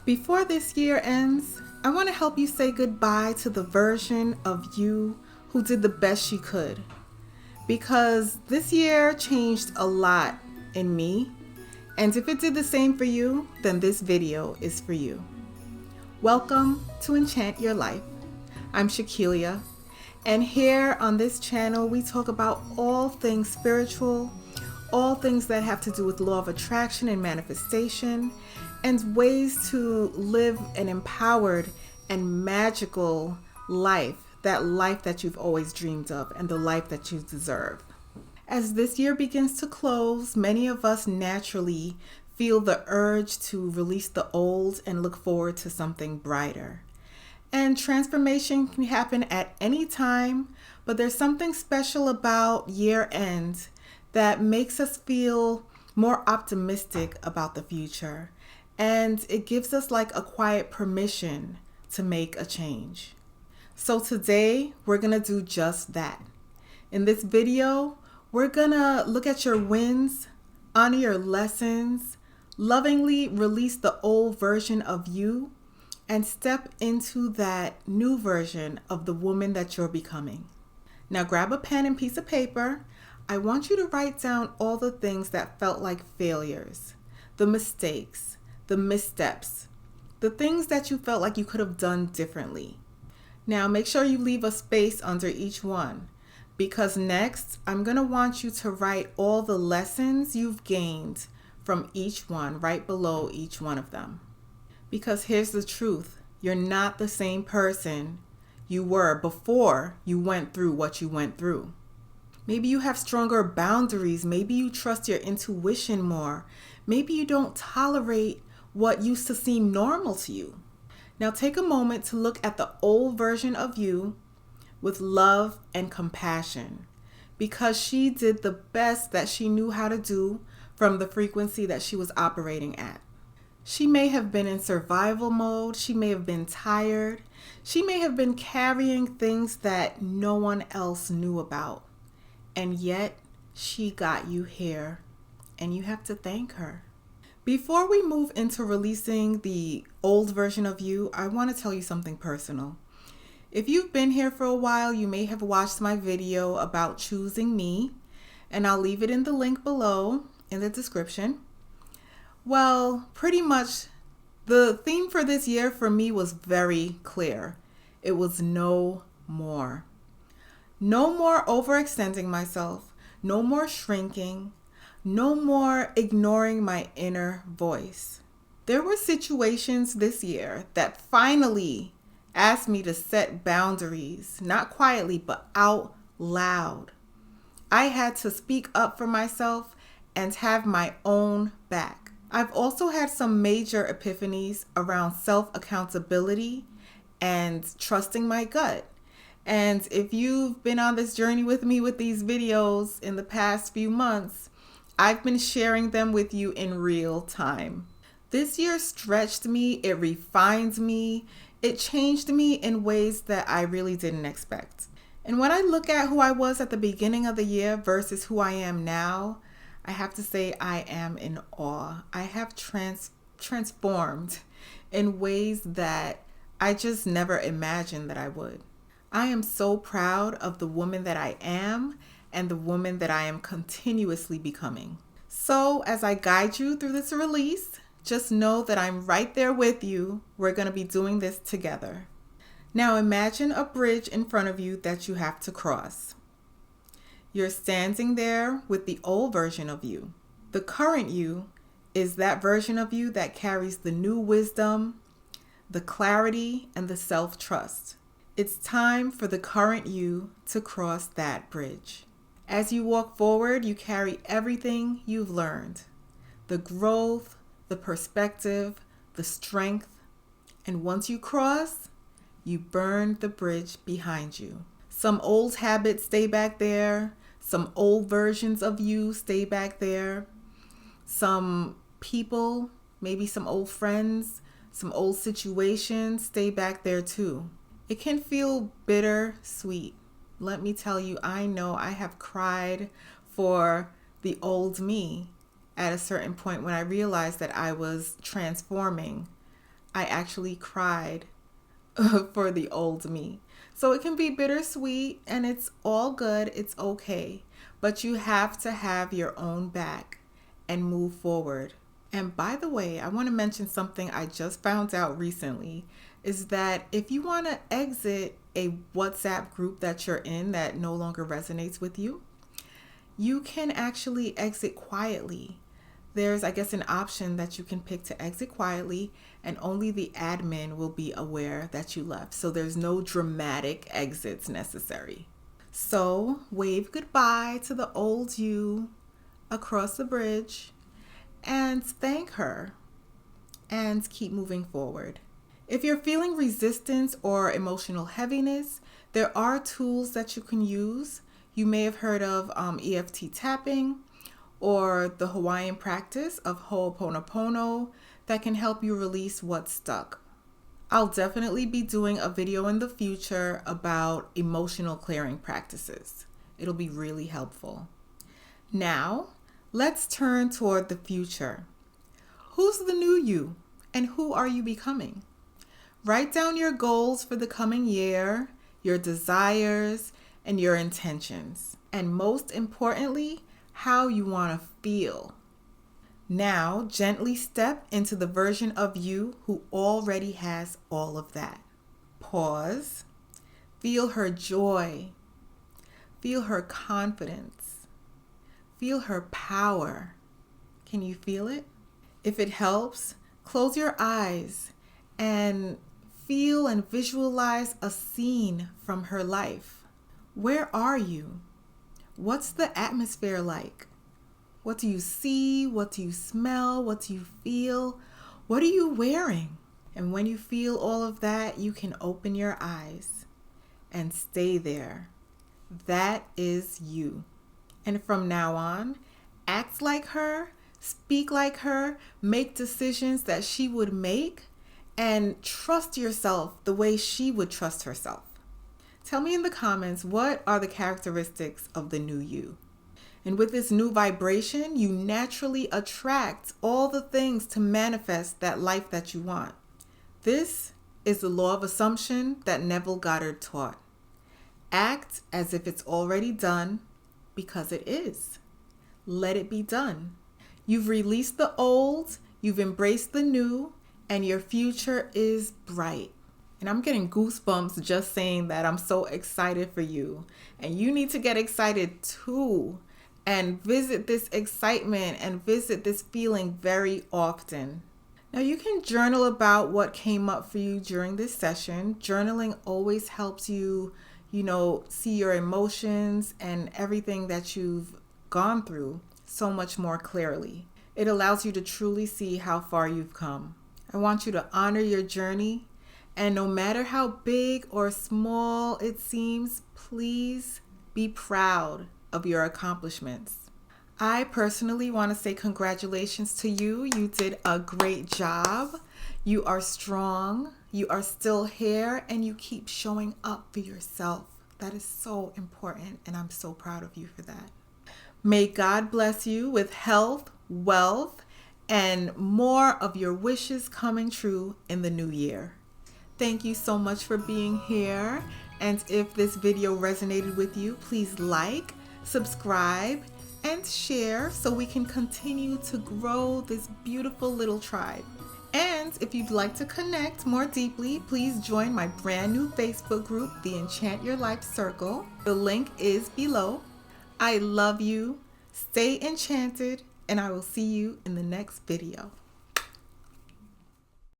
Before this year ends, I want to help you say goodbye to the version of you who did the best she could. Because this year changed a lot in me, and if it did the same for you, then this video is for you. Welcome to Enchant Your Life. I'm Shakilia, and here on this channel we talk about all things spiritual, all things that have to do with law of attraction and manifestation, and ways to live an empowered and magical life, that life that you've always dreamed of and the life that you deserve. As this year begins to close, many of us naturally feel the urge to release the old and look forward to something brighter. And transformation can happen at any time, but there's something special about year end that makes us feel more optimistic about the future. And it gives us like a quiet permission to make a change. So today we're gonna do just that. In this video, we're gonna look at your wins, honor your lessons, lovingly release the old version of you, and step into that new version of the woman that you're becoming. Now grab a pen and piece of paper. I want you to write down all the things that felt like failures, the mistakes, the missteps, the things that you felt like you could have done differently. Now make sure you leave a space under each one, because next I'm going to want you to write all the lessons you've gained from each one right below each one of them. Because here's the truth, you're not the same person you were before you went through what you went through. Maybe you have stronger boundaries. Maybe you trust your intuition more. Maybe you don't tolerate what used to seem normal to you. Now take a moment to look at the old version of you with love and compassion, because she did the best that she knew how to do from the frequency that she was operating at. She may have been in survival mode. She may have been tired. She may have been carrying things that no one else knew about. And yet she got you here, and you have to thank her. Before we move into releasing the old version of you, I want to tell you something personal. If you've been here for a while, you may have watched my video about choosing me, and I'll leave it in the link below in the description. Well, pretty much the theme for this year for me was very clear. It was no more. No more overextending myself, no more shrinking, no more ignoring my inner voice. There were situations this year that finally asked me to set boundaries, not quietly, but out loud. I had to speak up for myself and have my own back. I've also had some major epiphanies around self-accountability and trusting my gut. And if you've been on this journey with me with these videos in the past few months, I've been sharing them with you in real time. This year stretched me, it refined me, it changed me in ways that I really didn't expect. And when I look at who I was at the beginning of the year versus who I am now, I have to say I am in awe. I have transformed in ways that I just never imagined that I would. I am so proud of the woman that I am and the woman that I am continuously becoming. So as I guide you through this release, just know that I'm right there with you. We're going to be doing this together. Now imagine a bridge in front of you that you have to cross. You're standing there with the old version of you. The current you is that version of you that carries the new wisdom, the clarity, and the self-trust. It's time for the current you to cross that bridge. As you walk forward, you carry everything you've learned, the growth, the perspective, the strength, and once you cross, you burn the bridge behind you. Some old habits stay back there, some old versions of you stay back there, some people, maybe some old friends, some old situations stay back there too. It can feel bittersweet. Let me tell you, I know I have cried for the old me at a certain point when I realized that I was transforming. I actually cried for the old me. So it can be bittersweet and it's all good. It's okay. But you have to have your own back and move forward. And by the way, I want to mention something I just found out recently is that if you want to exit a WhatsApp group that you're in that no longer resonates with you, you can actually exit quietly. There's, I guess, an option that you can pick to exit quietly, and only the admin will be aware that you left. So there's no dramatic exits necessary. So wave goodbye to the old you across the bridge and thank her and keep moving forward. If you're feeling resistance or emotional heaviness, there are tools that you can use. You may have heard of EFT tapping or the Hawaiian practice of Ho'oponopono that can help you release what's stuck. I'll definitely be doing a video in the future about emotional clearing practices. It'll be really helpful. Now, let's turn toward the future. Who's the new you and who are you becoming? Write down your goals for the coming year, your desires, and your intentions. And most importantly, how you want to feel. Now, gently step into the version of you who already has all of that. Pause. Feel her joy. Feel her confidence. Feel her power. Can you feel it? If it helps, close your eyes and feel and visualize a scene from her life. Where are you? What's the atmosphere like? What do you see? What do you smell? What do you feel? What are you wearing? And when you feel all of that, you can open your eyes and stay there. That is you. And from now on, act like her, speak like her, make decisions that she would make, and trust yourself the way she would trust herself. Tell me in the comments, what are the characteristics of the new you? And with this new vibration, you naturally attract all the things to manifest that life that you want. This is the law of assumption that Neville Goddard taught. Act as if it's already done because it is. Let it be done. You've released the old, you've embraced the new, and your future is bright. And I'm getting goosebumps just saying that. I'm so excited for you. And you need to get excited too. And visit this excitement and visit this feeling very often. Now you can journal about what came up for you during this session. Journaling always helps you, see your emotions and everything that you've gone through so much more clearly. It allows you to truly see how far you've come. I want you to honor your journey. And no matter how big or small it seems, please be proud of your accomplishments. I personally want to say congratulations to you. You did a great job. You are strong. You are still here and you keep showing up for yourself. That is so important and I'm so proud of you for that. May God bless you with health, wealth, and more of your wishes coming true in the new year. Thank you so much for being here. And if this video resonated with you, please like, subscribe, and share so we can continue to grow this beautiful little tribe. And if you'd like to connect more deeply, please join my brand new Facebook group, the Enchant Your Life Circle. The link is below. I love you. Stay enchanted, and I will see you in the next video.